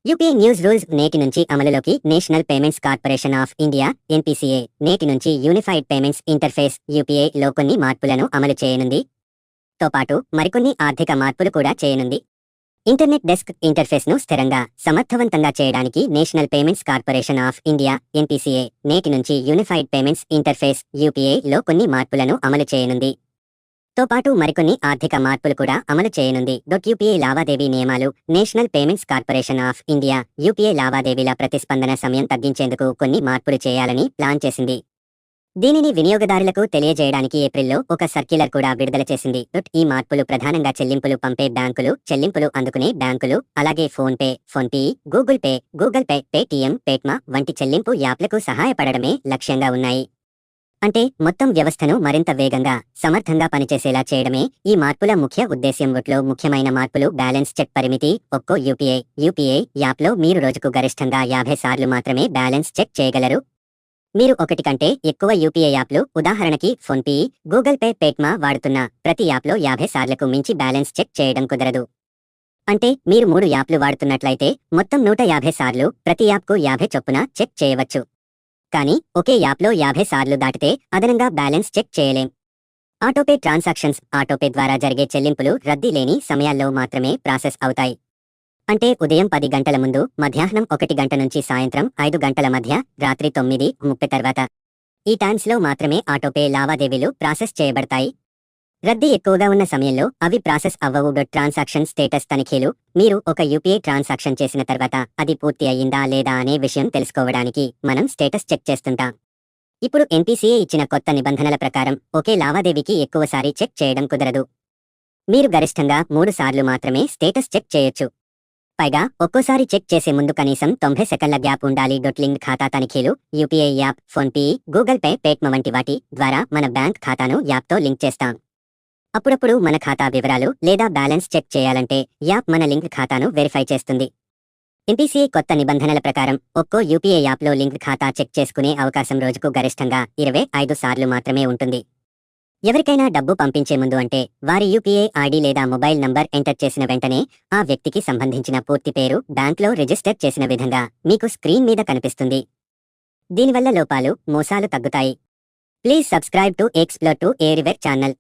UPI news rules నేటి నుంచి అమలులోకి. National payments corporation of India NPCA నేటి నుంచి యూనిఫైడ్ పేమెంట్స్ ఇంటర్ఫేస్ యూపీఐ లో కొన్ని మార్పులను అమలు చేయనుంది. తో పాటు మరికొన్ని ఆర్థిక మార్పులు కూడా చేయనుంది. ఇంటర్నెట్ డెస్క్ ఇంటర్ఫేస్ను స్థిరంగా, సమర్థవంతంగా చేయడానికి national payments corporation of India NPCA నేటి నుంచి యూనిఫైడ్ పేమెంట్స్ ఇంటర్ఫేస్ యూపీఐ లో కొన్ని మార్పులను అమలు చేయనుంది. తో పాటు మరికొన్ని ఆర్థిక మార్పులు కూడా అమలు చేయనుంది. యూపీఐ లావాదేవీ నియమాలు. National payments corporation of India UPI లావాదేవీల ప్రతిస్పందన సమయం తగ్గించేందుకు కొన్ని మార్పులు చేయాలని ప్లాన్ చేసింది. దీనిని వినియోగదారులకు తెలియజేయడానికి ఏప్రిల్లో ఒక సర్క్యులర్ కూడా విడుదల చేసింది. ఈ మార్పులు ప్రధానంగా చెల్లింపులు పంపే బ్యాంకులు, చెల్లింపులు అందుకునే బ్యాంకులు, అలాగే PhonePe, PhonePe, Google Pay, Paytm, Paytm వంటి చెల్లింపు యాప్లకు సహాయపడడమే లక్ష్యంగా ఉన్నాయి. అంటే మొత్తం వ్యవస్థను మరింత వేగంగా, సమర్థంగా పనిచేసేలా చేయడమే ఈ మార్పుల ముఖ్య ఉద్దేశ్యం. లో ముఖ్యమైన మార్పులు. బ్యాలెన్స్ చెక్ పరిమితి. ఒక్కో యూపీఐ యాప్లో మీరు రోజుకు గరిష్టంగా 50 సార్లు మాత్రమే బ్యాలెన్స్ చెక్ చేయగలరు. మీరు ఒకటి కంటే ఎక్కువ యూపీఐ యాప్లు, ఉదాహరణకి ఫోన్పే, గూగుల్ పే, పేట్మా వాడుతున్న ప్రతి యాప్లో 50 సార్లకు మించి బ్యాలెన్స్ చెక్ చేయడం కుదరదు. అంటే మీరు 3 యాప్లు వాడుతున్నట్లయితే మొత్తం 150 సార్లు, ప్రతి యాప్కు 50 చొప్పున చెక్ చేయవచ్చు. కానీ ఒకే యాప్లో 50 సార్లు దాటితే అదనంగా బ్యాలెన్స్ చెక్ చేయలేం. Autopay transactions. ఆటోపే ద్వారా జరిగే చెల్లింపులు రద్దీ లేని సమయాల్లో మాత్రమే ప్రాసెస్ అవుతాయి. అంటే ఉదయం 10 గంటల ముందు, మధ్యాహ్నం 1 గంట నుంచి సాయంత్రం 5 గంటల మధ్య, రాత్రి 9:30 తర్వాత ఈ టైమ్స్లో మాత్రమే ఆటోపే లావాదేవీలు ప్రాసెస్ చేయబడతాయి. రద్దీ ఎక్కువగా ఉన్న సమయంలో అవి ప్రాసెస్ అవ్వవు. ట్రాన్సాక్షన్ స్టేటస్ తనిఖీలు. మీరు ఒక యూపీఐ ట్రాన్సాక్షన్ చేసిన తర్వాత అది పూర్తి అయ్యిందా లేదా అనే విషయం తెలుసుకోవడానికి మనం స్టేటస్ చెక్ చేస్తుంటాం. ఇప్పుడు ఎన్పీసీఏ ఇచ్చిన కొత్త నిబంధనల ప్రకారం ఒకే లావాదేవీకి ఎక్కువసారి చెక్ చేయడం కుదరదు. మీరు గరిష్టంగా 3 సార్లు మాత్రమే స్టేటస్ చెక్ చేయొచ్చు. పైగా ఒక్కోసారి చెక్ చేసే ముందు కనీసం 90 సెకన్ల గ్యాప్ ఉండాలి. లింక్ ఖాతా తనిఖీలు. UPI app, PhonePe, Google Pay, Paytm వంటి వాటి ద్వారా మన బ్యాంక్ ఖాతాను యాప్తో లింక్ చేస్తాం. అప్పుడప్పుడు మన ఖాతా వివరాలు లేదా బ్యాలెన్స్ చెక్ చేయాలంటే యాప్ మన లింక్ ఖాతాను వెరిఫై చేస్తుంది. ఎన్పీసీఏ కొత్త నిబంధనల ప్రకారం ఒక్కో యూపీఐ యాప్లో లింక్ ఖాతా చెక్ చేసుకునే అవకాశం రోజుకు గరిష్టంగా 25 సార్లు మాత్రమే ఉంటుంది. ఎవరికైనా డబ్బు పంపించే ముందు, అంటే వారి యూపీఐ ఐడి లేదా మొబైల్ నంబర్ ఎంటర్ చేసిన వెంటనే ఆ వ్యక్తికి సంబంధించిన పూర్తి పేరు బ్యాంక్లో రిజిస్టర్ చేసిన విధంగా మీకు స్క్రీన్ మీద కనిపిస్తుంది. దీనివల్ల లోపాలు, మోసాలు తగ్గుతాయి. Please subscribe to explore to everywhere channel.